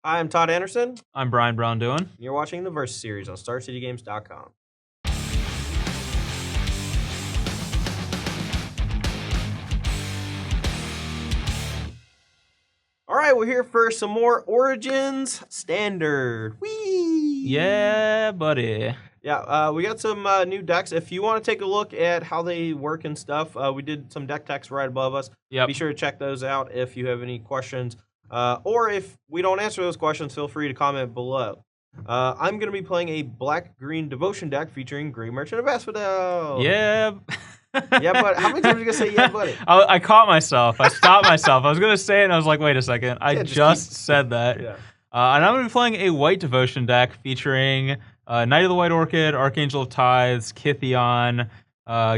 Hi, I'm Todd Anderson. I'm Brian Braun-Duin. You're watching the Versus series on StarCityGames.com. All right, we're here for some more Origins Standard. Whee! Yeah, buddy. Yeah, we got some new decks. If you want to take a look at how they work and stuff, we did some deck techs right above us. Yep. Be sure to check those out if you have any questions. Or if we don't answer those questions, feel free to comment below. I'm going to be playing a black-green devotion deck featuring Grey Merchant of Asphodel. Yeah. Yeah, but how many times are you going to say yeah, buddy? I caught myself. I stopped myself. I was going to say it, and I was like, wait a second. I just said that. Yeah. And I'm going to be playing a white devotion deck featuring Knight of the White Orchid, Archangel of Tithes, Kytheon,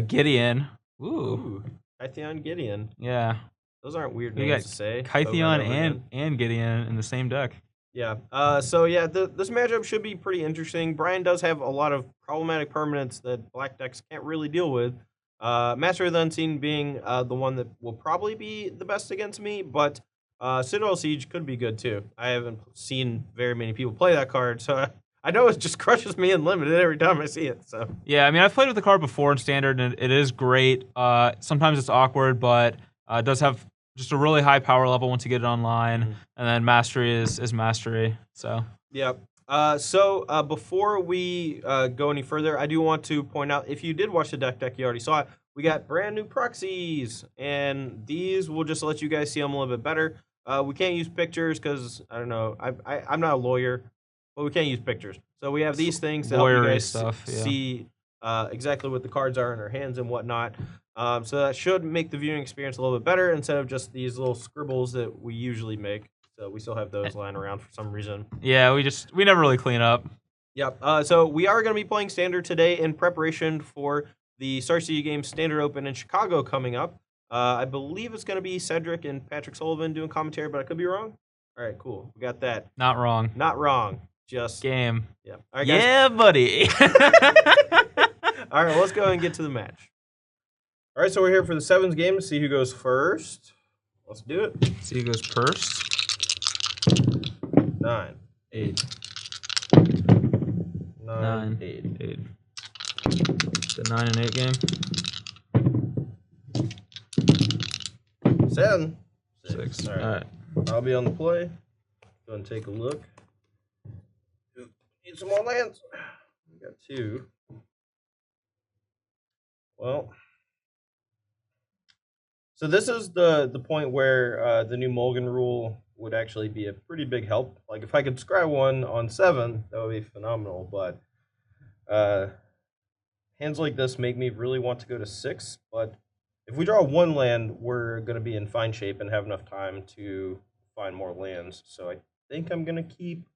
Gideon. Ooh. Kytheon, Gideon. Yeah. Those aren't weird You names got to say. Kytheon and Gideon in the same deck. Yeah. This matchup should be pretty interesting. Brian does have a lot of problematic permanents that black decks can't really deal with. Master of the Unseen being the one that will probably be the best against me, but Citadel Siege could be good too. I haven't seen very many people play that card, so I know it just crushes me in Limited every time I see it. So yeah, I mean, I've played with the card before in Standard, and it is great. Sometimes it's awkward, but it does have just a really high power level once you get it online, and then Mastery is Mastery. So yeah. Before we go any further, I do want to point out, if you did watch the deck, you already saw it, we got brand new proxies, and these will just let you guys see them a little bit better. We can't use pictures because, I don't know, I'm not a lawyer, but we can't use pictures. So we have these things to help you guys see exactly what the cards are in our hands and whatnot. So that should make the viewing experience a little bit better instead of just these little scribbles that we usually make. So we still have those lying around for some reason. Yeah, we never really clean up. Yep. So we are going to be playing Standard today in preparation for the Star City Games Standard Open in Chicago coming up. I believe it's going to be Cedric and Patrick Sullivan doing commentary, but I could be wrong. All right, cool. We got that. Not wrong. Not wrong. Just game. Yeah. All right, guys. Yeah, buddy. All right, let's go and get to the match. All right, so we're here for the sevens game to see who goes first. Let's do it. See who goes first. 9, 8. 9, 8. The 9 and 8 game. 7. 6. All right. I'll be on the play. Go and take a look. Need some more lands. We got 2. Well, so this is the point where the new Mulligan rule would actually be a pretty big help. Like if I could scry 1 on 7, that would be phenomenal. But hands like this make me really want to go to 6. But if we draw 1 land, we're going to be in fine shape and have enough time to find more lands. So I think I'm going to keep.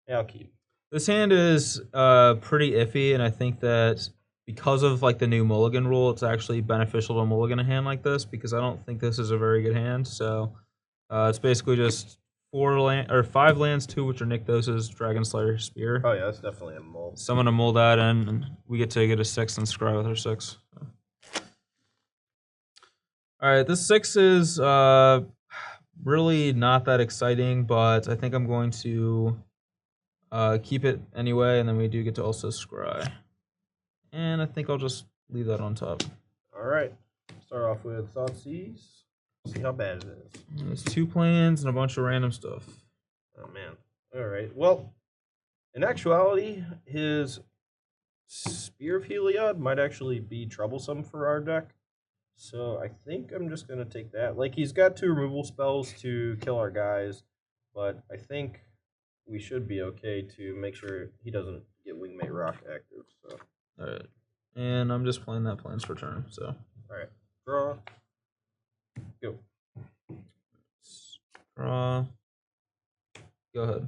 Yeah, I'll keep. This hand is pretty iffy, and I think that because of like the new Mulligan rule, it's actually beneficial to mulligan a hand like this because I don't think this is a very good hand. So it's basically just 5 lands, 2 which are Nykthos's Dragon Slayer Spear. Oh yeah, that's definitely a mull. So I'm gonna mull that in, and we get to get a 6 and scry with our 6. So. All right, this 6 is really not that exciting, but I think I'm going to keep it anyway, and then we do get to also scry. And I think I'll just leave that on top. All right. Start off with Thoughtseize. See how bad it is. There's 2 plans and a bunch of random stuff. Oh, man. All right. Well, in actuality, his Spear of Heliod might actually be troublesome for our deck. So I think I'm just going to take that. Like, he's got 2 removal spells to kill our guys, but I think we should be okay to make sure he doesn't get Wingmate Rock active. So. All right. And I'm just playing that plans for turn, so. All right. Draw. Go. Draw. Go ahead.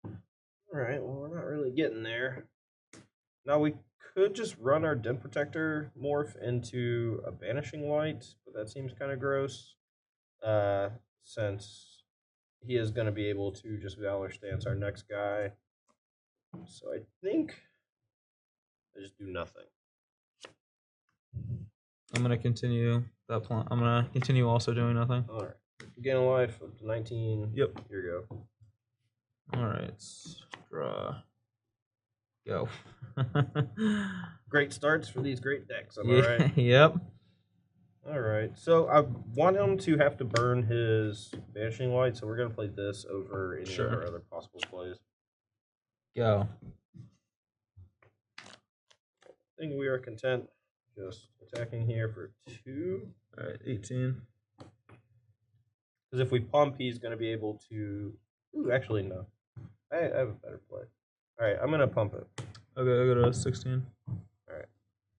All right. Well, we're not really getting there. Now, we could just run our Den Protector morph into a Banishing Light, but that seems kind of gross. Since he is going to be able to just Valor Stance our next guy. So I think I just do nothing. I'm gonna continue that plan. I'm gonna continue also doing nothing. All right. Gain a life up to 19. Yep. Here you go. All right. Draw. Go. Great starts for these great decks. Am I Yeah. right? Yep. All right. So I want him to have to burn his Vanishing Light, so we're gonna play this over any Sure. of our other possible plays. Go. I think we are content just attacking here for 2. All right. 18. Because if we pump, he's going to be able to. Ooh, actually, no. I have a better play. All right, I'm going to pump it. Okay, I go to 16. All right.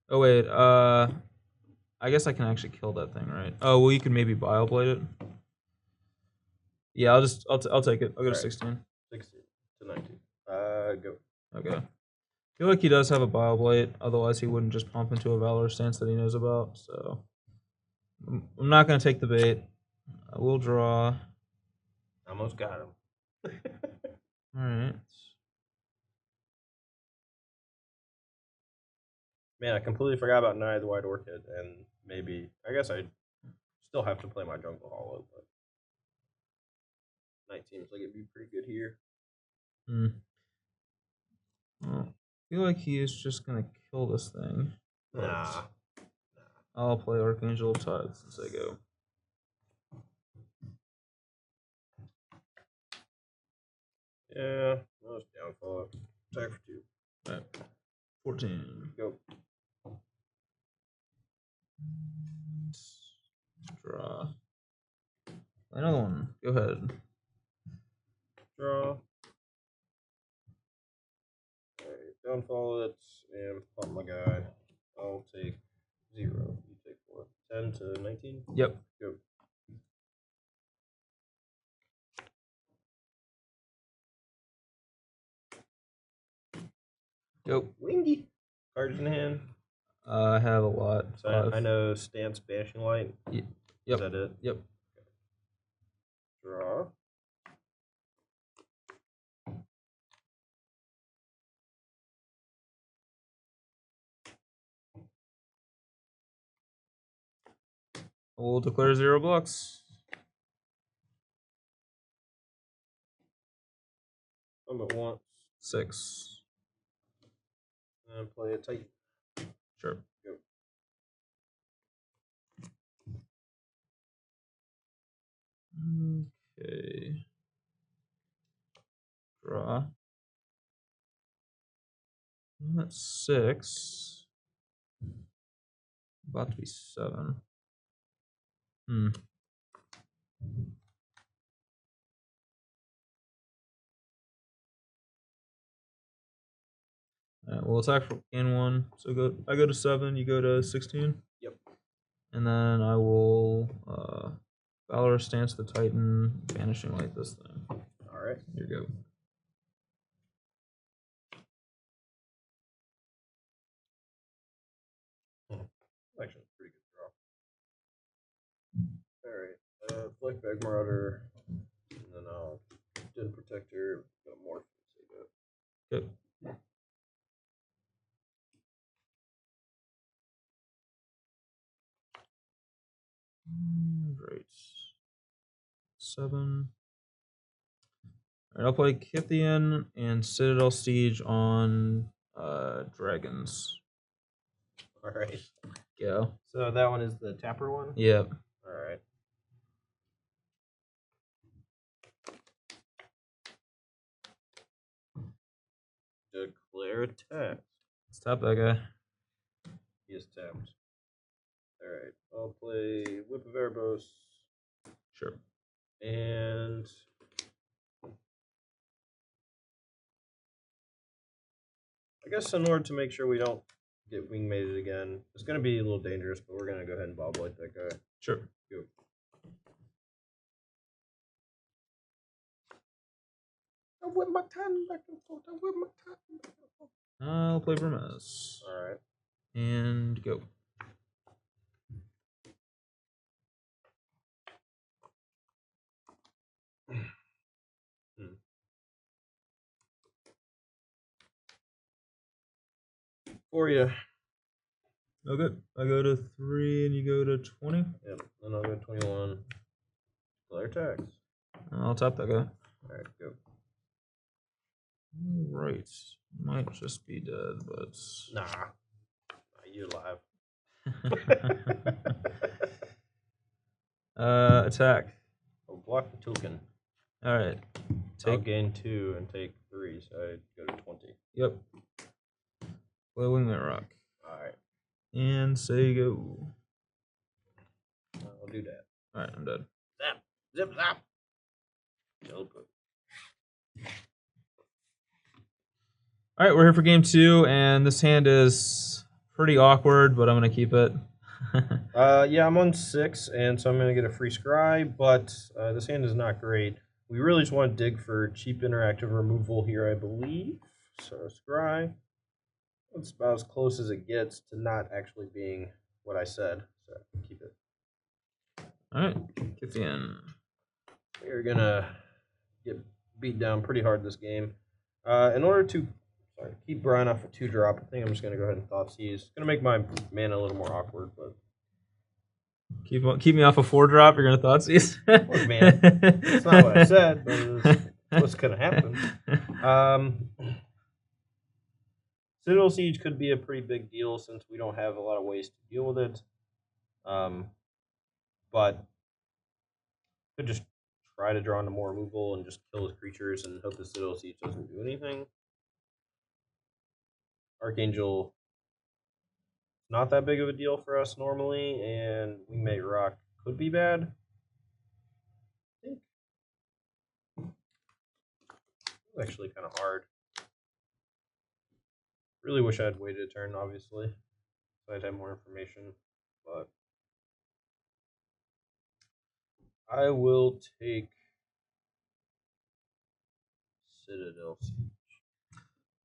Oh wait. I guess I can actually kill that thing, right? Oh well, you can maybe Bioblade it. Yeah, I'll take it. I'll go to 16. 16 to 19. Go. Okay. I feel like he does have a Bioblade, otherwise he wouldn't just pump into a Valor stance that he knows about. So I'm not gonna take the bait. I will draw. Almost got him. All right. Man, I completely forgot about Night of the White Orchid, and maybe I guess I still have to play my Jungle Hollow, but Night seems like it'd be pretty good here. Hmm. Well, I feel like he is just gonna kill this thing. Nah. I'll play Archangel of Tide since I go. Yeah, no, it's downfall. Attack for 2. All right. 14. Go. Draw. Another one. Go ahead. Draw. Alright, downfall it and pump my guy. I'll take 0. You take 4. 10 to 19? Yep. Go. Yep. Wingy. Cards in hand. I have a lot. So I know Stance Banishing Light. Yep. Is that it? Yep. Draw. We'll declare 0 blocks. But once. 6. And play a Titan. Sure. Go. Okay. Draw. That's 6. About to be 7. Hmm. Alright, we'll attack for gain 1. So I go to 7, you go to 16. Yep. And then I will Valor Stance the Titan, Vanishing Light this thing. Alright. Here you go. Actually, pretty good draw. Alright. Flick Bag Marauder. And then I'll do the Protector. Go Morph. Good. Right. 7. Alright, I'll play Kithian and Citadel Siege on dragons. Alright. Go. So that one is the Tapper one? Yep. Alright. Declare attack. Let's tap that guy. He is tapped. Alright. I'll play Whip of Erebos. Sure. And I guess in order to make sure we don't get wingmated again, it's going to be a little dangerous, but we're going to go ahead and Bobblight that guy. Sure. Go. I whip my time back and forth. I whip my time back and forth. I'll play Vermes. Alright. And go. For you. Okay. I go to 3 and you go to 20. Yep. Then I'll go 21. Declare attacks. I'll tap that guy. Alright, go. Right. Might just be dead, but. Nah. You alive. Attack. I'll block the token. Alright. I'll gain 2 and take 3, so I go to 20. Yep. Play Wingman Rock. Alright. And say go. I'll do that. Alright, I'm dead. Zap! Zip zap! Alright, we're here for game 2, and this hand is pretty awkward, but I'm going to keep it. Yeah, I'm on 6, and so I'm going to get a free scry, but this hand is not great. We really just want to dig for cheap interactive removal here, I believe. So scry. It's about as close as it gets to not actually being what I said, so keep it. Alright, get the in. We're going to get beat down pretty hard this game. In order to keep Brian off a 2-drop, I think I'm just going to go ahead and Thoughtseize. It's going to make my mana a little more awkward, but... Keep me off a 4-drop, you're going to Thoughtseize? Look, man, that's not what I said, but it's what's going to happen. Citadel Siege could be a pretty big deal since we don't have a lot of ways to deal with it. But could just try to draw into more removal and just kill his creatures and hope the Citadel Siege doesn't do anything. Archangel, not that big of a deal for us normally, and Wingmate Rock could be bad. I think it's actually kind of hard. Really wish I had waited a turn, obviously, so I'd have more information, but I will take Citadel Siege.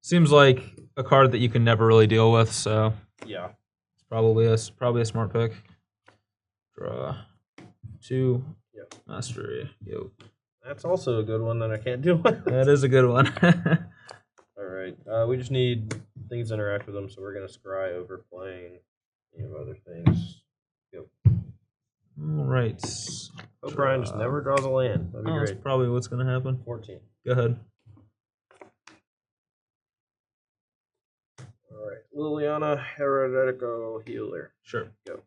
Seems like a card that you can never really deal with, so yeah, it's probably a smart pick. Draw 2. Yep. Mastery. Yep. That's also a good one that I can't deal with. That is a good one. All right, we just need things to interact with them, so we're gonna scry over playing any of other things. Yep. All right. Hope Brian just never draws a land. That'd be great. That's probably what's gonna happen. 14. Go ahead. All right, Liliana, Heretico Healer. Sure. Go.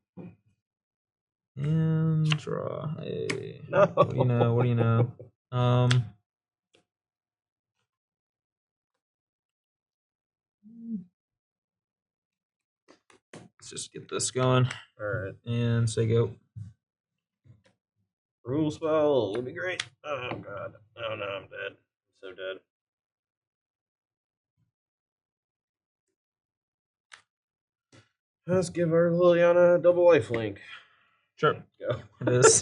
And draw. Hey. No. What do you know? What do you know? Let's just get this going. All right. And say go. Rule spell would be great. Oh god. Oh no, I'm dead. I'm so dead. Let's give our Liliana a double life link. Sure. Go. It is.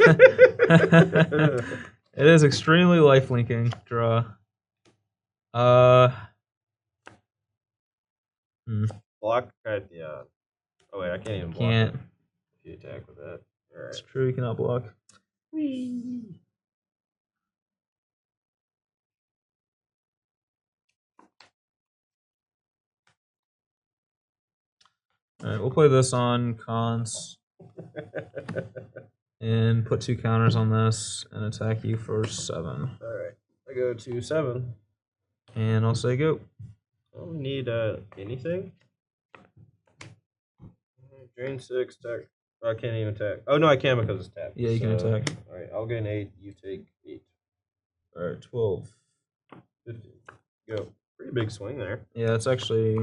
It is extremely life linking. Draw. Block at the oh wait, I can't even block. Can't. If you attack with that. Alright. It's true, you cannot block. Whee. Alright, we'll play this on cons. And put 2 counters on this and attack you for 7. Alright. I go to 7. And I'll say go. I don't need anything. Drain 6, attack. Oh, I can't even attack. Oh no, I can because it's tapped. Yeah, you can attack. Alright, I'll gain 8, you take 8. Alright, 12. 15. Go. Pretty big swing there. Yeah, it's actually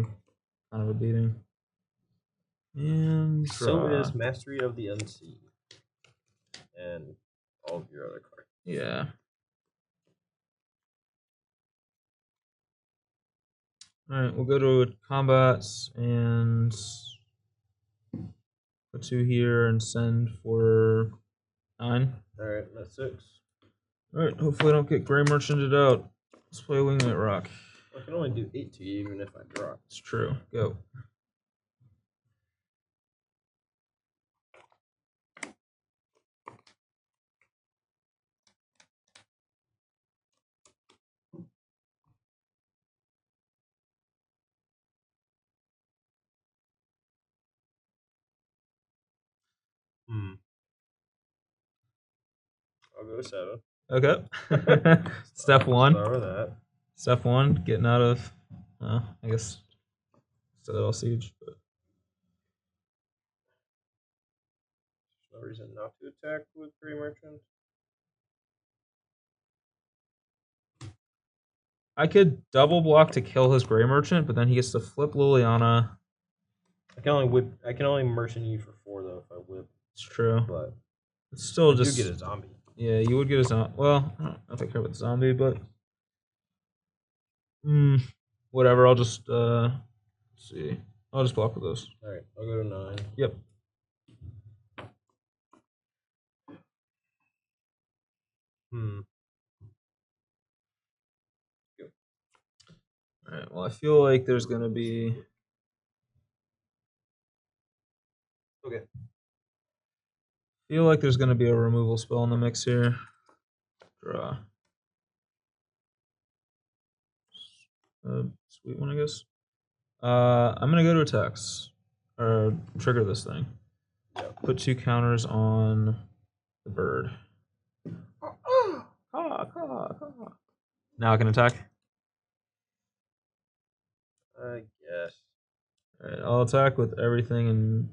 kind of a beating. And draw. So is Mastery of the Unseen. And all of your other cards. Yeah. Alright, we'll go to combats and put 2 here and send for 9. Alright, that's 6. Alright, hopefully I don't get Gray Merchanted out. Let's play Wingmate Rock. I can only do 8 to you even if I draw. It's true. Go. I'll go 7. Okay. Step 1. Start with that. Step 1, getting out of, I guess, Citadel Siege. But No reason not to attack with Grey Merchant. I could double block to kill his Grey Merchant, but then he gets to flip Liliana. I can only merchant you for 4 though if I whip. It's true. But it's still I just do get a zombie. Yeah, you would get a zombie. Well, I don't know if I care about the zombie, but whatever. I'll just let's see. I'll just block with those. All right, I'll go to 9. Yep. Yep. All right. Well, I feel like there's gonna be. Okay. Feel like there's gonna be a removal spell in the mix here. Draw. Sweet one, I guess. I'm gonna go to attacks or trigger this thing. Yep. Put 2 counters on the bird. Now I can attack. I guess. Alright, I'll attack with everything and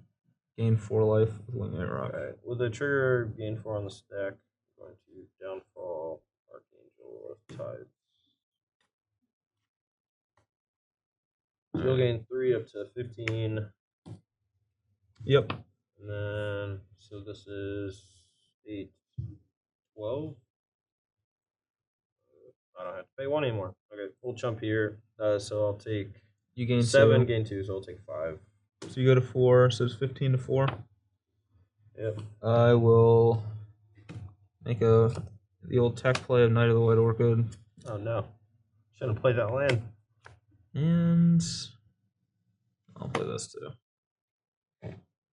gain 4 life with Wingmate Rock. Alright, with the trigger, gain 4 on the stack. I'm going to Downfall, Archangel of Tides. So you'll gain 3 up to 15. Yep. And then, so this is 8, 12. I don't have to pay 1 anymore. Okay, full chump here. So I'll take You gain 7, 2. gain 2, so I'll take 5. So you go to 4, so it's 15 to 4. Yep. I will make the old tech play of Knight of the White Orchid. Oh no. Shouldn't have played that land. And I'll play this too.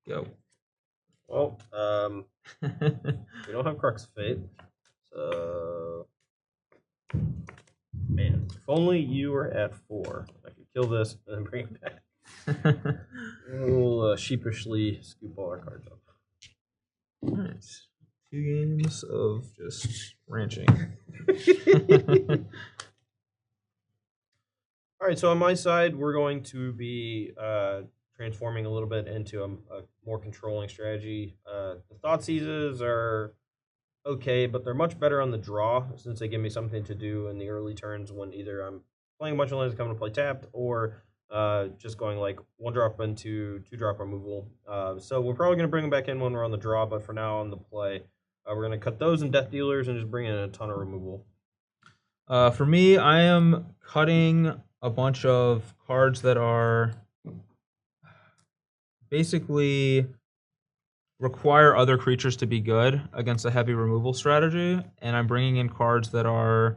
Go. Well, we don't have Crux of Fate. So man, if only you were at 4. I could kill this and then bring it back. We'll sheepishly scoop all our cards up. Alright. 2 games of just ranching. Alright, so on my side, we're going to be transforming a little bit into a more controlling strategy. The Thought Seizes are okay, but they're much better on the draw since they give me something to do in the early turns when either I'm playing a bunch of lands coming to play tapped or just going like 1-drop into 2-drop removal. So we're probably going to bring them back in when we're on the draw, but for now on the play, we're going to cut those and Death Dealers and just bring in a ton of removal. For me, I am cutting a bunch of cards that are basically require other creatures to be good against a heavy removal strategy, and I'm bringing in cards that are,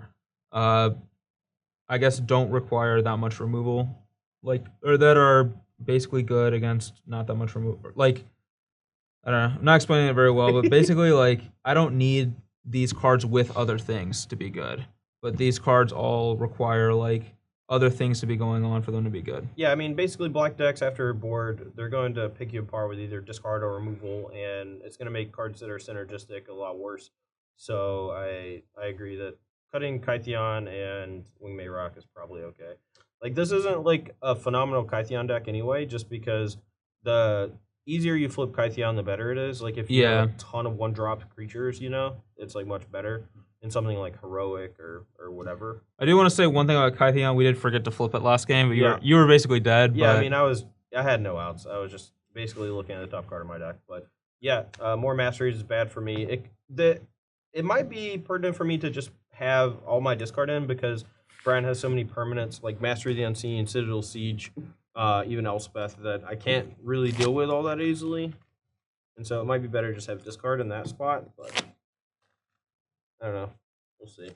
I guess, don't require that much removal, or that are basically good against not that much removal. Like, I don't know, I'm not explaining it very well, but basically, like, I don't need these cards with other things to be good, but these cards all require like other things to be going on for them to be good. Yeah, I mean, basically black decks after a board, they're going to pick you apart with either discard or removal, and it's going to make cards that are synergistic a lot worse. So I agree that cutting Kytheon and Wingmate Rock is probably okay. Like, this isn't like a phenomenal Kytheon deck anyway, just because the easier you flip Kytheon, the better it is. Like, if you have a ton of 1-drop creatures, you know, it's like much better. In something like Heroic or whatever. I do want to say one thing about Kytheon. We did forget to flip it last game, but you were basically dead. Yeah, but... I mean, I had no outs. I was just basically looking at the top card of my deck. But yeah, more masteries is bad for me. It might be pertinent for me to just have all my discard in because Brian has so many permanents like Mastery of the Unseen, Citadel Siege, even Elspeth that I can't really deal with all that easily. And so it might be better to just have discard in that spot, but I don't know. We'll see.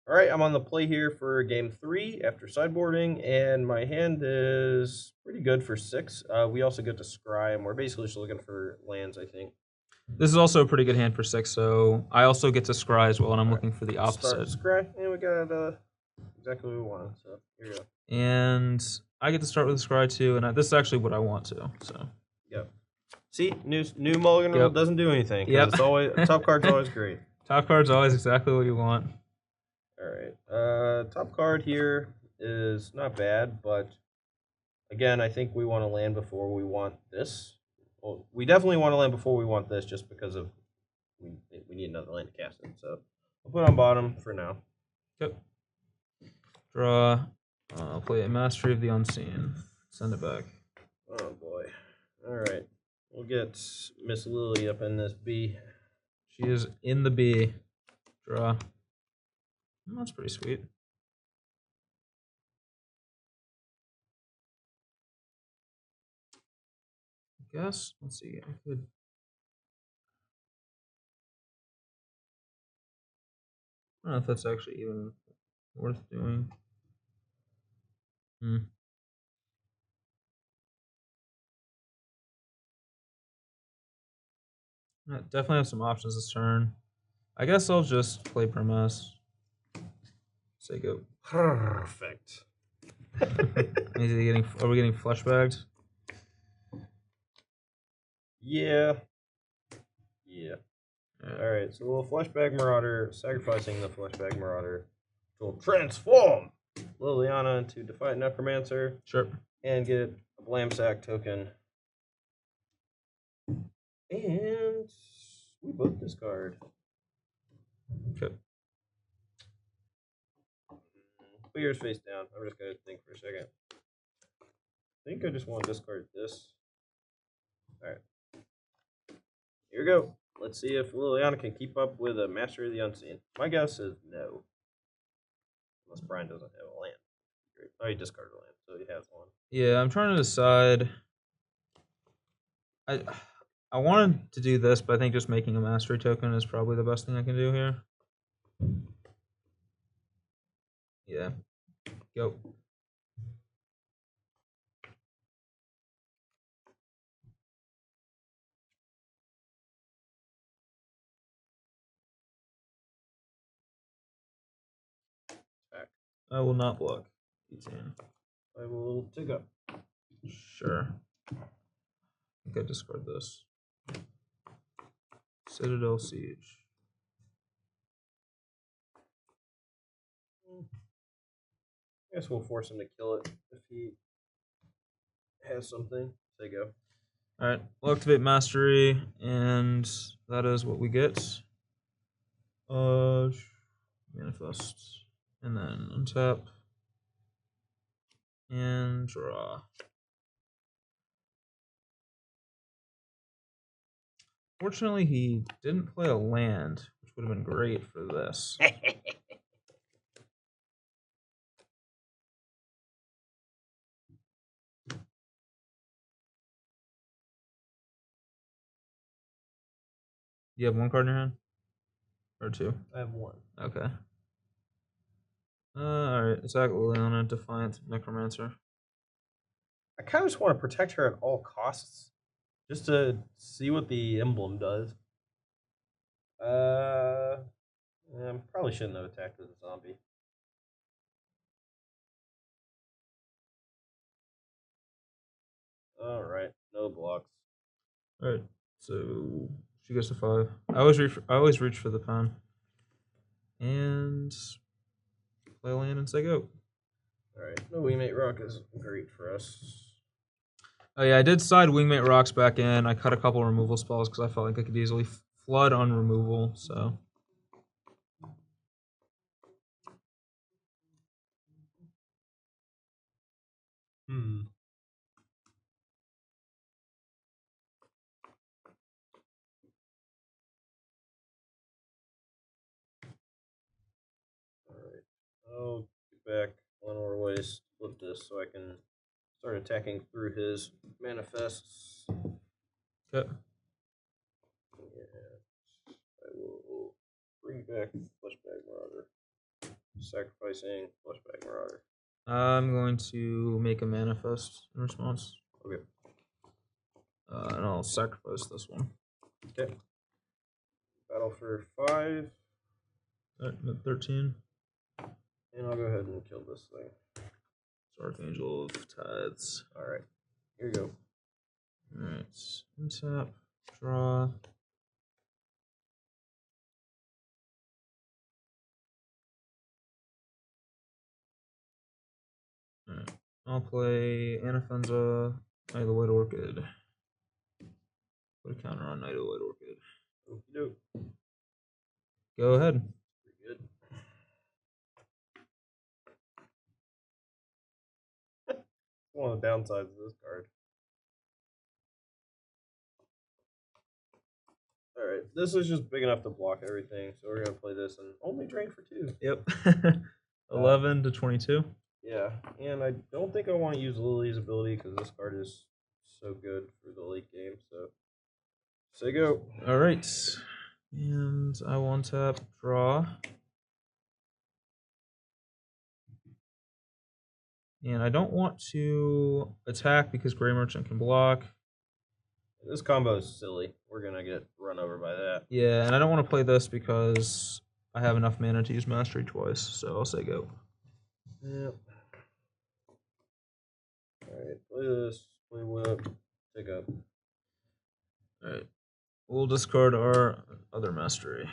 All right, I'm on the play here for game 3 after sideboarding, and my hand is pretty good for 6. We also get to scry, and we're basically just looking for lands, I think. This is also a pretty good hand for 6, so I also get to scry as well, and I'm looking for the opposite. Start scry, and we got exactly what we wanted, so here you go. And I get to start with scry too, and this is actually what I want to. So. Yep. See, new mulligan rule doesn't do anything. Yep. It's always top card's always great. Top card's always exactly what you want. All right. Top card here is not bad, but again, I think we want to land before we want this. Well, we definitely want to land before we want this, just because of we need another land to cast it. So I'll put it on bottom for now. Yep. Draw. I'll play a Mastery of the Unseen. Send it back. Oh boy. All right. We'll get Miss Lily up in this B. She is in the B. Draw. That's pretty sweet. I guess. Let's see. I could. I don't know if that's actually even worth doing. I definitely have some options this turn. I guess I'll just play Permas. Say go. Perfect. Are we getting flush bagged? Yeah. Yeah. Alright, so we'll Fleshbag Marauder, sacrificing the Fleshbag Marauder. We'll transform Liliana into Defiant Necromancer. Sure. And get a Blamsack token. And we both discard. Okay. Put yours face down. I'm just going to think for a second. I think I just want to discard this. Alright. Here we go. Let's see if Liliana can keep up with a Master of the Unseen. My guess is no. Unless Brian doesn't have a land. Oh, he discarded a land, so he has one. Yeah, I'm trying to decide. I wanted to do this, but I think just making a Mastery token is probably the best thing I can do here. Yeah. Go. Back. I will not block. 18. I will take up. Sure. I think I discard this. Citadel Siege. I guess we'll force him to kill it if he has something. Say go. Alright, we'll activate Mastery, and that is what we get. Manifest. And then untap. And draw. Fortunately, he didn't play a land, which would have been great for this. You have one card in your hand? Or two? I have one. Okay. Alright, attack Liliana, Defiant Necromancer. I kind of just want to protect her at all costs. Just to see what the emblem does. Probably shouldn't have attacked with a zombie. Alright, no blocks. Alright, so she gets to 5. I always reach for the pen. And play a land and say go. Alright, no Wingmate Rock is great for us. Oh yeah, I did side Wingmate Rocks back in. I cut a couple removal spells because I felt like I could easily flood on removal, so. Alright, I'll get back one more ways, flip this so I can start attacking through his manifests. Okay. Yeah, I will bring back Fleshbag Marauder. Sacrificing Fleshbag Marauder. I'm going to make a manifest in response. Okay. And I'll sacrifice this one. Okay. Battle for 5. Alright, 13. And I'll go ahead and kill this thing. Archangel of Tithes. Alright. Here you go. Alright, untap, draw. Alright, I'll play Anafenza, Knight of the White Orchid. Put a counter on Knight of the White Orchid. Okey-doke. Go ahead. Pretty good. One of the downsides of this card. Alright, this is just big enough to block everything, so we're gonna play this and only drain for 2. Yep. 11 to 22. Yeah, and I don't think I want to use Lily's ability because this card is so good for the late game, so say go. Alright. And I will untap, draw. And I don't want to attack because Grey Merchant can block. This combo is silly. We're gonna get run over by that. Yeah, and I don't want to play this because I have enough mana to use Mastery twice, so I'll say go. Yep. Alright, play this, play whip, take up. Alright. We'll discard our other Mastery.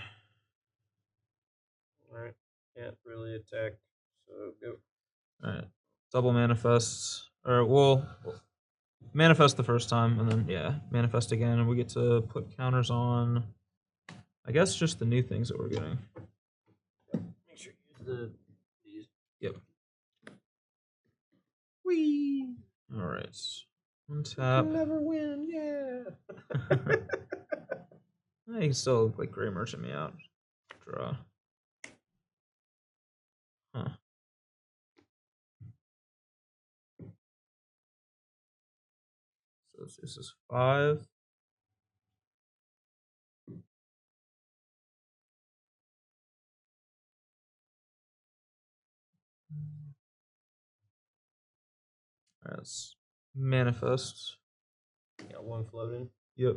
Alright, can't really attack, so go. Alright. Double manifest. Or we'll manifest the first time, and then, yeah, manifest again, and we get to put counters on, I guess, just the new things that we're getting. Make sure you use these. Yep. Whee! Alright. Untap. Never win, yeah! You can still, like, Grey Merchant me out. Draw. Huh. So this is 5. Alright, let's manifest. Got one floating. Yep.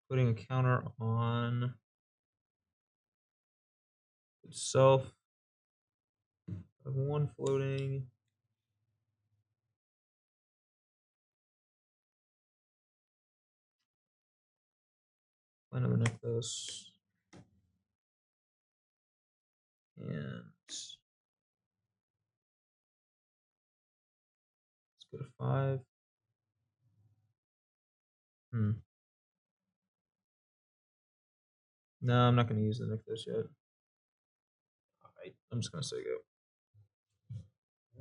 Putting a counter on itself. I have one floating. Land of the Necklace. And let's go to 5. No, I'm not going to use the Necklace yet. Alright. I'm just going to say go.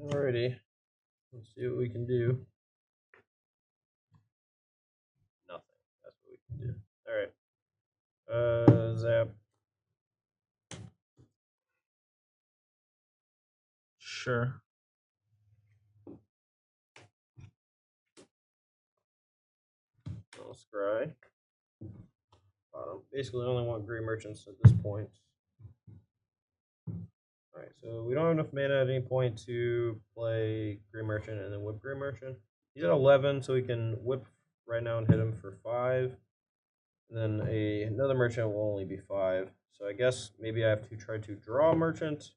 Alrighty. Let's see what we can do. Nothing. That's what we can do. Alright. Zap. Sure. I'll scry. Bottom. Basically, I only want Grey Merchants at this point. Alright, so we don't have enough mana at any point to play Grey Merchant and then whip Grey Merchant. He's at 11, so we can whip right now and hit him for 5. And then another Merchant will only be 5. So I guess maybe I have to try to draw a Merchant,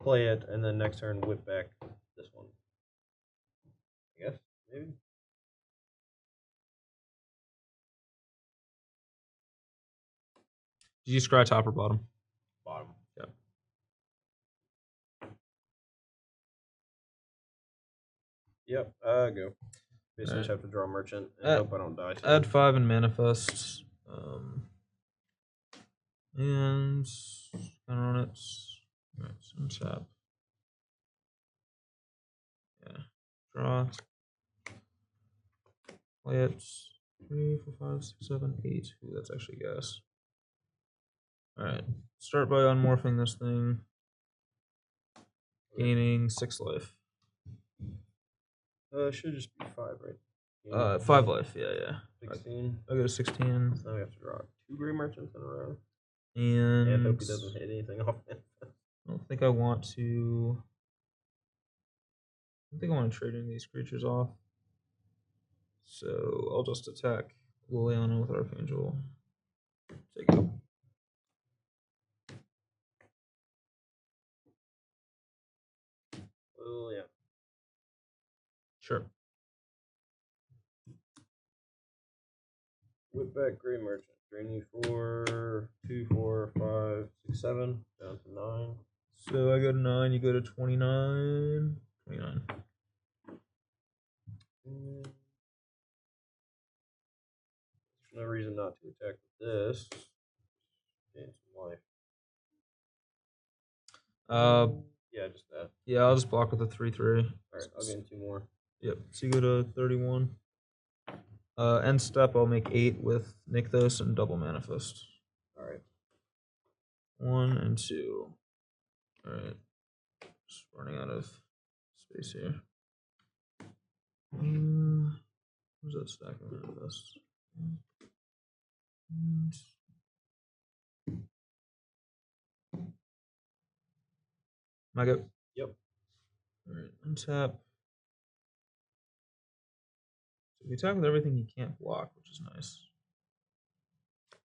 play it, and then next turn whip back this one. I guess, maybe. Did you scry top or bottom? Bottom. Yep. Yep, go. Basically, just have to draw a Merchant and hope I don't die. Add 5 and manifest. And counter on it. Alright, so untap. Yeah. Draw. Play it. 3, 4, 5, 6, 7, 8. Ooh, that's actually gas. Alright. Start by unmorphing this thing. Gaining 6 life. It should just be 5, right? 5 life, yeah. 16. I go to 16. So now we have to draw 2 Grey Merchants in a row. And And hope he doesn't hit anything off it. I don't think I want to. I think I want to trade any of these creatures off. So I'll just attack Liliana with Archangel. Take it. Oh, yeah. Sure. Whip back Gray Merchant. Drain you for 2, 4, 5, 6, 7. Down to 9. So I go to 9, you go to 29. 29. There's no reason not to attack with this. Gain some life. Yeah, just that. Yeah, I'll just block with a 3/3. Alright, I'll gain 2 more. Yep. So you go to 31. End step, I'll make 8 with Nykthos and double Manifest. Alright. 1 and 2. Alright. Just running out of space here. Where's that stack of Manifest? Am I go? Yep. Alright, untap. So we attack with everything you can't block, which is nice.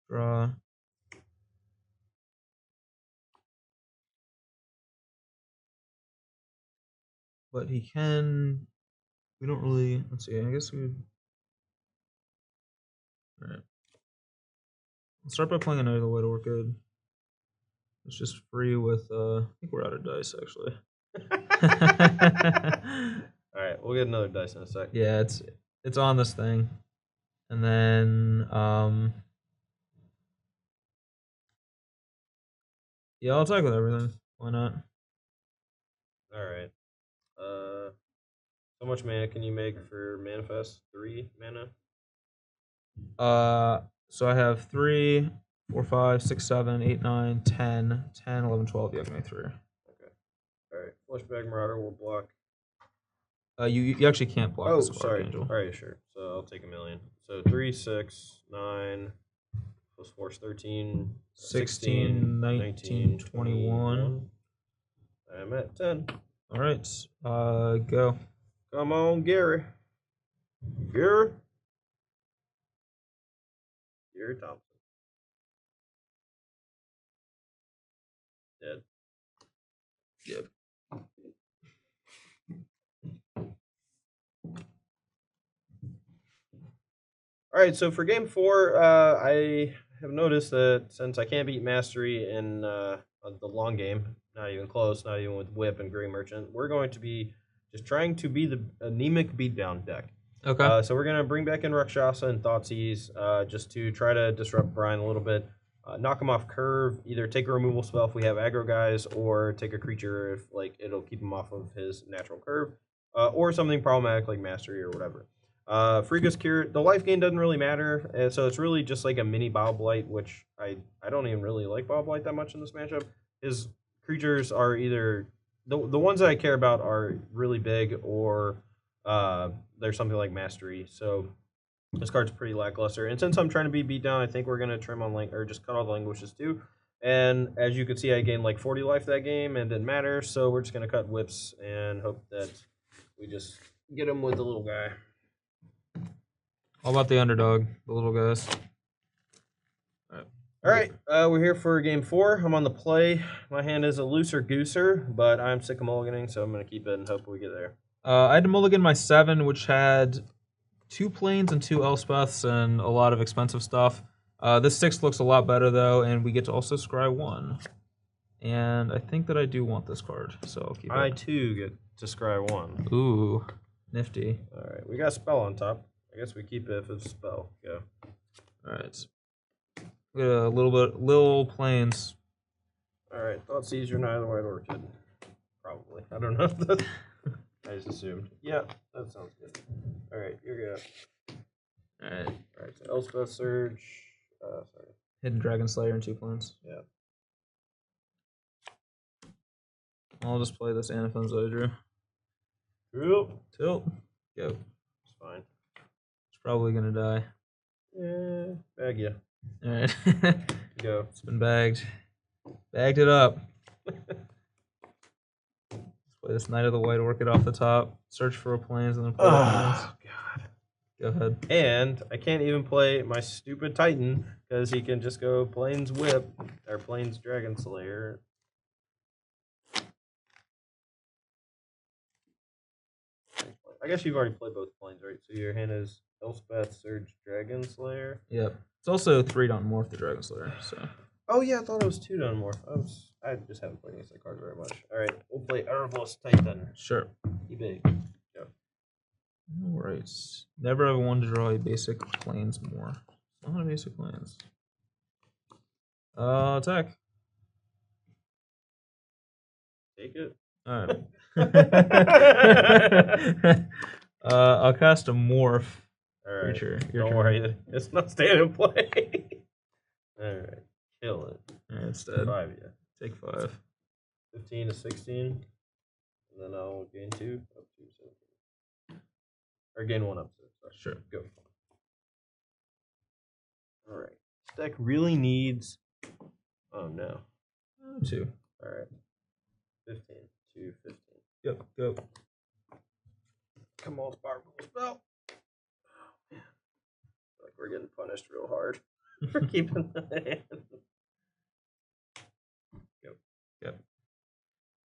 Draw. But he can. We don't really. Let's see. I guess we would. Alright. Let's start by playing another way to work good. It's just free with. I think we're out of dice actually. Alright, we'll get another dice in a sec. Yeah, it's on this thing, and then yeah, I'll attack with everything. Why not? Alright. How much mana can you make for Manifest? 3 mana? So I have 3, 4, 5, 6, 7, 8, 9, 10, 10, 11, 12. Yeah, I can make 3. Okay. Alright. Fleshbag Marauder will block. You actually can't block this sorry. Archangel. Alright, sure. So I'll take 1,000,000. So 3, 6, 9, plus 4 is 13, 16, 19, 21. I'm at 10. Alright, go. Come on, Gary. Gary Thompson. Dead. Yep. All right, so for game 4, I have noticed that since I can't beat Mastery in the long game, not even close, not even with Whip and Gray Merchant, we're going to be just trying to be the anemic beatdown deck. Okay. So we're going to bring back in Rakshasa and Thoughtseize just to try to disrupt Brian a little bit. Knock him off curve, either take a removal spell if we have aggro guys, or take a creature if it'll keep him off of his natural curve, or something problematic like Mastery or whatever. Frigga's Cure, the life gain doesn't really matter, and so it's really just like a mini Bow Blight, which I don't even really like Bow Blight that much in this matchup. His creatures are either the ones that I care about are really big, or there's something like Mastery. So this card's pretty lackluster. And since I'm trying to be beat down, I think we're gonna trim on or just cut all the languishes too. And as you can see, I gained like 40 life that game and didn't matter. So we're just gonna cut whips and hope that we just get him with the little guy. All about the underdog, the little guys. All right, we're here for game 4. I'm on the play. My hand is a looser gooser, but I'm sick of mulliganing, so I'm gonna keep it and hope we get there. I had to mulligan my 7, which had 2 planes and 2 Elspeths and a lot of expensive stuff. This 6 looks a lot better though, and we get to also scry 1. And I think that I do want this card, so I'll keep it. I too get to scry 1. Ooh, nifty. All right, we got a spell on top. I guess we keep it if it's a spell. Go. All right. We got a little planes. All right, Thoughtseize, you're not the White Orchid. Probably. I don't know if that's... I just assumed. Yeah, that sounds good. All right, you're good. All right. All right, so Elspeth Surge. Sorry. Hidden Dragon Slayer and 2 planes. Yeah. I'll just play this Anathem's I drew. Tilt. Go. It's fine. It's probably gonna die. Yeah, bag ya. All right. Go. It's been bagged. Bagged it up. Let's play this Knight of the White Orchid off the top. Search for a planes and then play planes. God. Go ahead. And I can't even play my stupid Titan because he can just go Plains Whip or Plains Dragon Slayer. I guess you've already played both planes, right? So your hand is Elspeth Surge Dragon Slayer. Yep. It's also 3 don't morph the Dragon Slayer, so. Oh yeah, I thought it was 2 done more. I just haven't played against that card very much. All right, we'll play Erebos Titan. Sure. Be big. Go. Alright. Never ever wanted to draw a basic planes more. Not a basic planes. Attack. Take it. Alright. I'll cast a morph creature. Your Don't worry, it's not staying in play. Alright, kill it. Alright, it's dead. 5, yeah. Take 5. 15 to 16. And then I'll gain 2 up to 17. Or gain 1 up to. Sorry. Sure. Go. Alright. This deck really needs. Oh no. 2. Alright. 15 to 15. Yep, go. Come on, powerful spell. Oh man. Like we're getting punished real hard for keeping the hand. Go. Yep.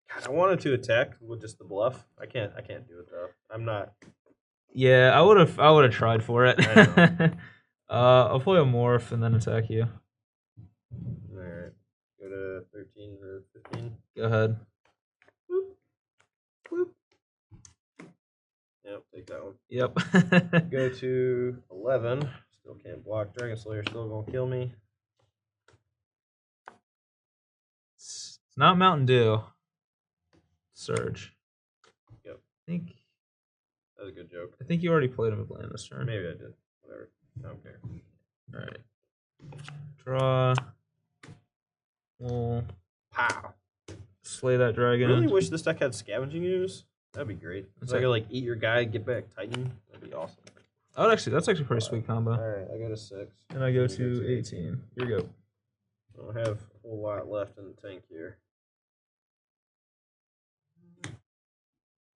God, I wanted to attack with just the bluff. I can't do it though. I'm not. Yeah, I would have tried for it. I I'll play a morph and then attack you. Alright. Go to 13 or 15. Go ahead. Whoop. Whoop. Yep, take that one. Yep. Go to 11. Still can't block. Dragon Slayer still gonna kill me. It's not Mountain Dew. Surge. Yep. That was a good joke. I think you already played him with land this turn. Maybe I did. Whatever. I don't care. Alright. Draw. We'll Pow. slay that I dragon. really wish this deck had scavenging ooze. That'd be great. So I could like eat your guy, get back Titan. That'd be awesome. Oh, that's actually a pretty sweet combo. Alright, I go to 6. And I go to 18. Here you go. I don't have a whole lot left in the tank here.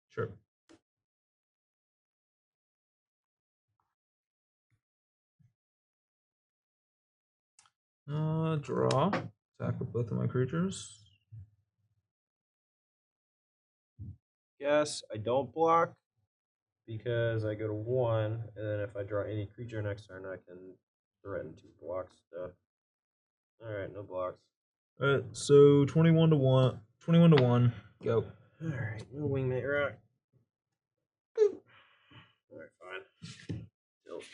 Sure. Draw. Attack with both of my creatures. Yes, I don't block because I go to 1, and then if I draw any creature next turn, I can threaten to block stuff. Alright, no blocks. Alright, so 21 to 1. 21 to 1. Go. Alright, no wingmate rock. Boop. Alright, fine. Tilt.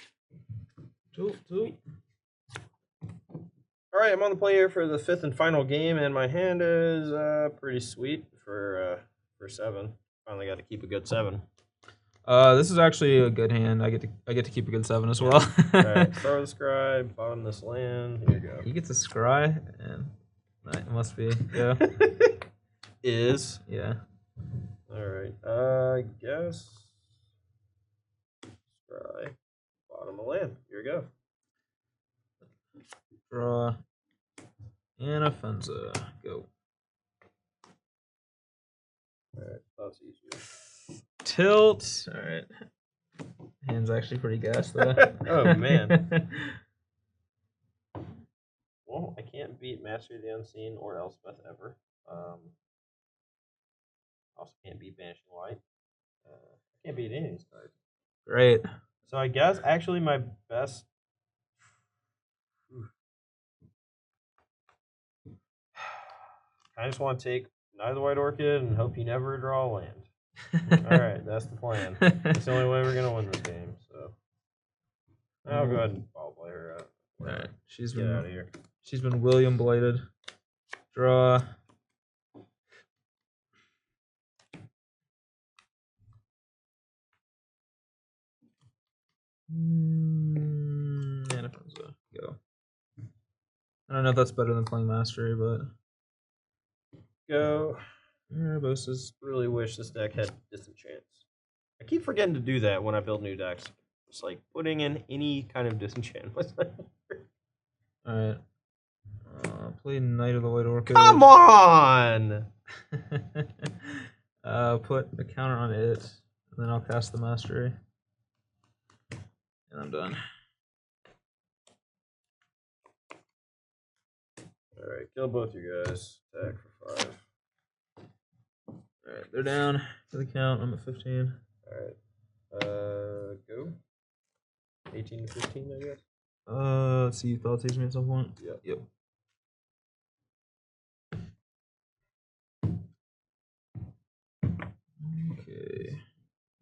Alright, I'm on the play here for the 5th and final game, and my hand is pretty sweet for 7. Finally got to keep a good 7. This is actually a good hand. I get to keep a good 7 as well. Alright, throw the scribe, bottom this land. Here you go. He gets a scry, and that must be yeah. Is Yeah. Alright, I guess scry, bottom of land. Here we go. Draw. And Offensa. Go. Alright, that's easier. Tilt. Alright. Hand's actually pretty gassed though. Oh man. Well, I can't beat Mastery of the Unseen or Elspeth ever. Also can't beat Banishing Light. I can't beat any of these cards. Great. So I guess actually my best. I just want to take Neither White Orchid and hope you never draw a land. Alright, that's the plan. It's the only way we're going to win this game. So I'll go ahead and ball play her out. Alright, Get out of here. She's been William blighted. Draw. And Offensa. Go. I don't know if that's better than playing Mastery, but Go. Erebos. Really wish this deck had Disenchants. I keep forgetting to do that when I build new decks. Just like putting in any kind of disenchant. Alright. Play Knight of the White Orchid. Come on! Put a counter on it, and then I'll cast the Mastery. And I'm done. Alright, kill both you guys. Attack for 5. Alright, they're down for the count. I'm at 15. Alright. Go. 18 to 15, I guess. Let's see. You thought these me at some point? Yeah. Yep. Okay.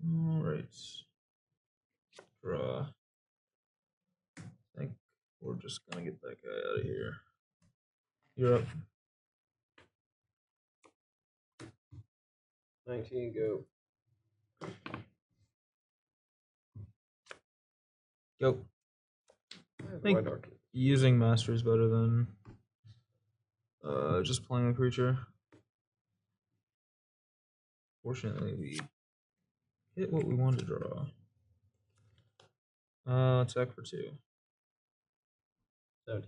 All right. Draw. I think we're just gonna get that guy out of here. You're up. 19, go. Go. I think using master is better than just playing a creature. Fortunately, we hit what we wanted to draw. Attack for 2. 70.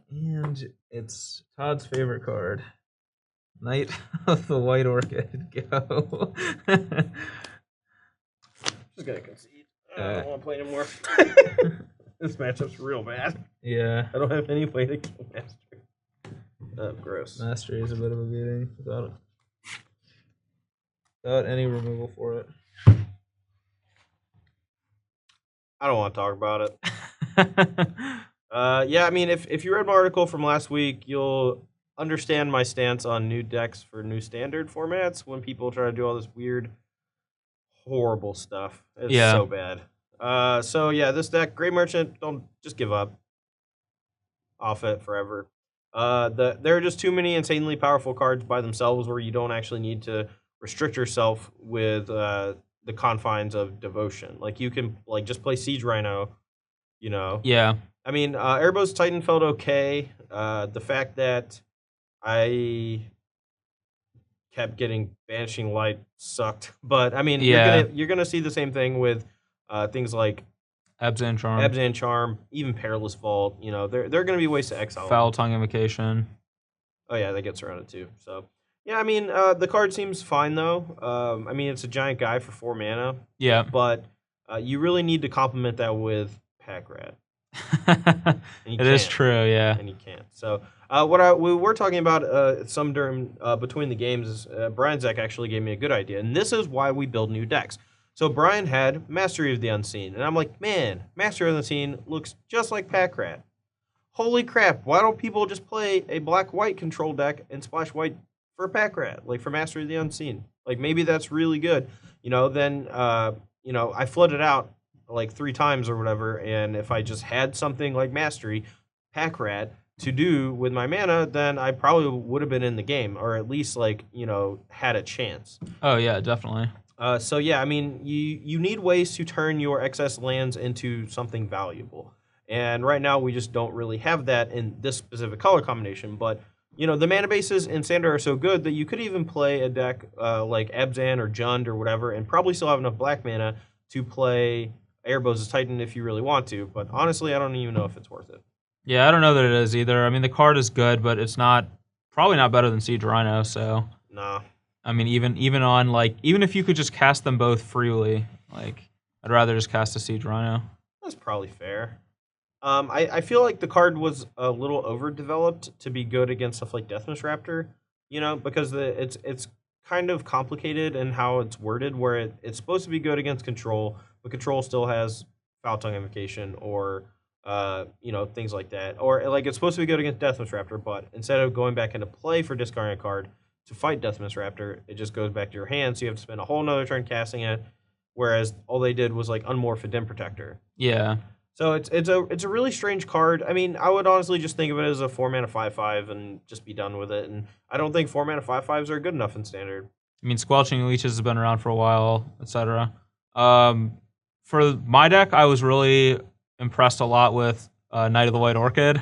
And it's Todd's favorite card. Knight of the White Orchid. Go. Just gonna concede. I don't want to play anymore. This matchup's real bad. Yeah. I don't have any way to kill Master. Oh, gross. Mastery is a bit of a beating without any removal for it. I don't want to talk about it. Yeah, I mean, if you read my article from last week, you'll understand my stance on new decks for new standard formats when people try to do all this weird, horrible stuff. It's so bad. So yeah, this deck, Great Merchant, don't just give up. Off it forever. There are just too many insanely powerful cards by themselves where you don't actually need to restrict yourself with the confines of devotion. Like you can like just play Siege Rhino, you know. Yeah. I mean, Erebos Titan felt okay. The fact that I kept getting Banishing Light sucked, but I mean, you're gonna see the same thing with things like Abzan Charm, even Perilous Vault. You know, there are going to be ways to exile. Foul Tongue Invocation. Oh yeah, that gets surrounded too. So yeah, I mean, the card seems fine though. I mean, it's a giant guy for 4 mana. Yeah. But you really need to complement that with Pack Rat. It is true, yeah. And you can't. So what we were talking about some during between the games is Brian Zek actually gave me a good idea, and this is why we build new decks. So Brian had Mastery of the Unseen, and I'm like, man, Mastery of the Unseen looks just like Pack Rat. Holy crap, why don't people just play a black-white control deck and splash white for Pack Rat, like for Mastery of the Unseen? Like, maybe that's really good. You know, then, I flooded out like 3 times or whatever, and if I just had something like Mastery, Pack Rat, to do with my mana, then I probably would have been in the game, or at least, like, had a chance. Oh, yeah, definitely. So yeah, I mean, you need ways to turn your excess lands into something valuable. And right now, we just don't really have that in this specific color combination. But, the mana bases in Standard are so good that you could even play a deck like Abzan or Jund or whatever and probably still have enough black mana to play Erebos' Titan if you really want to. But honestly, I don't even know if it's worth it. Yeah, I don't know that it is either. I mean, the card is good, but it's probably not better than Siege Rhino, so. Nah. I mean, even if you could just cast them both freely, like, I'd rather just cast a Siege Rhino. That's probably fair. I feel like the card was a little overdeveloped to be good against stuff like Deathwish Raptor, because it's kind of complicated in how it's worded, where it's supposed to be good against control, but control still has Foul Tongue Invocation or things like that, or like it's supposed to be good against Deathwish Raptor, but instead of going back into play for discarding a card to fight Deathwish Raptor, it just goes back to your hand, so you have to spend a whole nother turn casting it, whereas all they did was like unmorph a Dim Protector. Yeah. So it's a really strange card. I mean, I would honestly just think of it as a 4-mana 5/5 and just be done with it. And I don't think 4-mana 5/5s are good enough in Standard. I mean, Squelching Leeches has been around for a while, etc. For my deck, I was really impressed a lot with Knight of the White Orchid.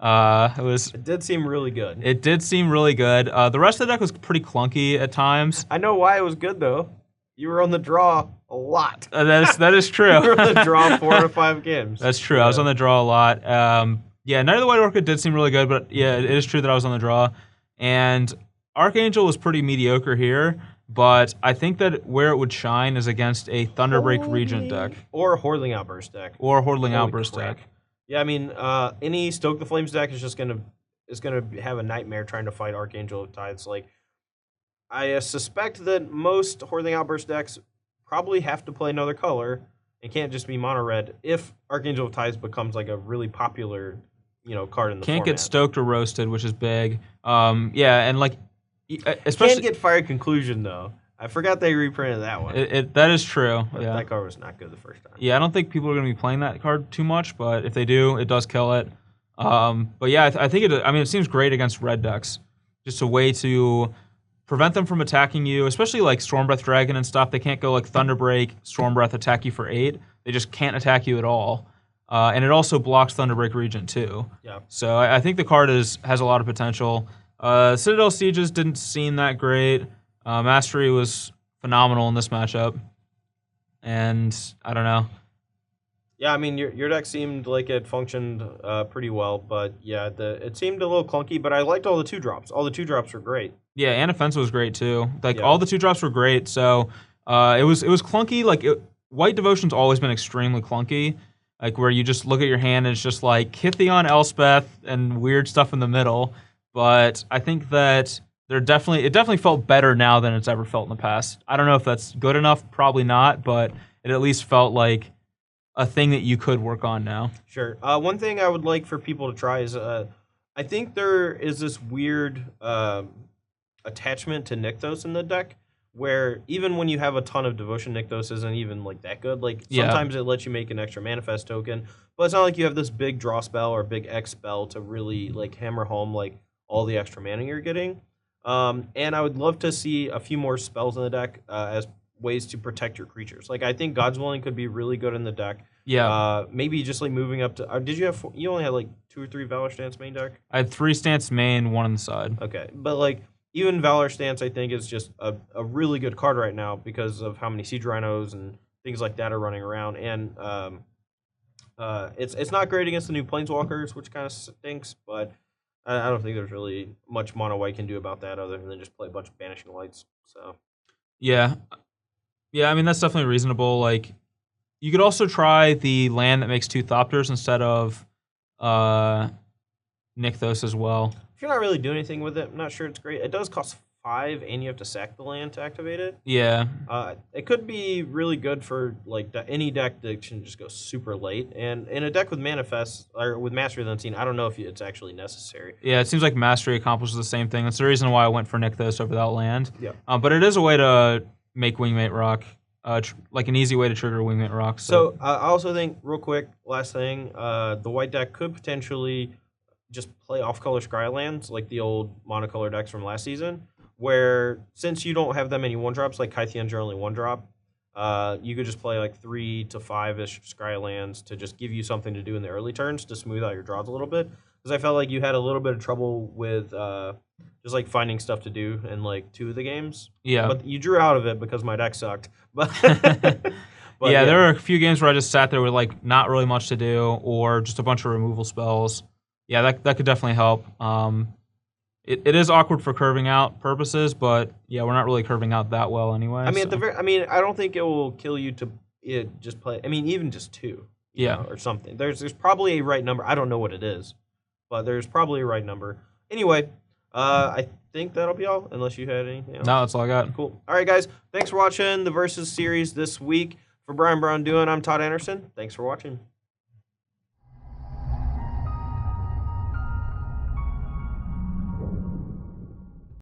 It did seem really good. It did seem really good. The rest of the deck was pretty clunky at times. I know why it was good though. You were on the draw a lot. That is true. You were on the draw 4 to 5 games. That's true. Yeah. I was on the draw a lot. Yeah, Knight of the White Orchid did seem really good, but yeah, it is true that I was on the draw. And Archangel was pretty mediocre here, but I think that where it would shine is against a Thunderbreak Regent deck. Or a Hordling Outburst deck. Deck. Yeah, I mean, any Stoke the Flames deck is just gonna have a nightmare trying to fight Archangel of Tides. Like, I suspect that most Hordling Outburst decks probably have to play another color, It can't just be mono red if Archangel of Ties becomes like a really popular, card in the Can't format. get stoked or roasted, which is big. Yeah, and like especially can't get Fire Conclusion though. I forgot they reprinted that one. That is true. Yeah, that card was not good the first time. Yeah, I don't think people are going to be playing that card too much, but if they do, it does kill it. But yeah, I think it. I mean, it seems great against red decks. Just a way to prevent them from attacking you, especially like Stormbreath Dragon and stuff. They can't go like Thunderbreak, Stormbreath attack you for 8. They just can't attack you at all. And it also blocks Thunderbreak Regent too. Yeah. So I think the card has a lot of potential. Citadel Sieges didn't seem that great. Mastery was phenomenal in this matchup. And I don't know. Yeah, I mean your deck seemed like it functioned pretty well, but yeah, it seemed a little clunky. But I liked all the 2-drops. All the 2-drops were great. Yeah, and offense was great too. Like all the 2-drops were great. So it was clunky. Like White Devotion's always been extremely clunky. Like where you just look at your hand and it's just like Kithion, Elspeth, and weird stuff in the middle. But I think that it definitely felt better now than it's ever felt in the past. I don't know if that's good enough. Probably not, but it at least felt like a thing that you could work on now. Sure. One thing I would like for people to try is I think there is this weird attachment to Nykthos in the deck where even when you have a ton of Devotion, Nykthos isn't even like that good. Like sometimes it lets you make an extra manifest token, but it's not like you have this big draw spell or big X spell to really like hammer home like all the extra mana you're getting. And I would love to see a few more spells in the deck as ways to protect your creatures. Like I think God's Willing could be really good in the deck. Yeah. Maybe just like moving up to. Did you have? You only had like 2 or 3 Valor Stance main deck. I had 3 Stance main, 1 on the side. Okay, but like even Valor Stance, I think is just a really good card right now because of how many Siege Rhinos and things like that are running around, and it's not great against the new Planeswalkers, which kind of stinks, but I don't think there's really much mono white can do about that other than just play a bunch of Banishing Lights. So yeah, I mean that's definitely reasonable. Like you could also try the land that makes 2 Thopters instead of Nykthos as well. If you're not really doing anything with it, I'm not sure it's great. It does cost 5, and you have to sack the land to activate it. Yeah. It could be really good for like any deck that can just go super late. And in a deck with Manifest or with Mastery of the Unseen, I don't know if it's actually necessary. Yeah, it seems like Mastery accomplishes the same thing. That's the reason why I went for Nykthos over that land. Yeah. But it is a way to make Wingmate Rock, like an easy way to trigger Wingmate Rock. So I also think, real quick, last thing, the white deck could potentially just play off-color Scrylands like the old monocolor decks from last season, where since you don't have that many 1-drops, like Kythion's are only 1-drop, you could just play like 3 to 5-ish Scrylands to just give you something to do in the early turns to smooth out your draws a little bit. Because I felt like you had a little bit of trouble with just like finding stuff to do in like 2 of the games. Yeah. But you drew out of it because my deck sucked. But yeah, there are a few games where I just sat there with like not really much to do or just a bunch of removal spells. Yeah, that could definitely help. It is awkward for curving out purposes, but yeah, we're not really curving out that well anyway. I mean, I don't think it will kill you to just play. I mean, even just 2, or something. There's probably a right number. I don't know what it is, but there's probably a right number. Anyway, I think that'll be all. Unless you had anything else. No, that's all I got. Cool. All right, guys. Thanks for watching the Versus series this week. For Braun-Duin, I'm Todd Anderson. Thanks for watching.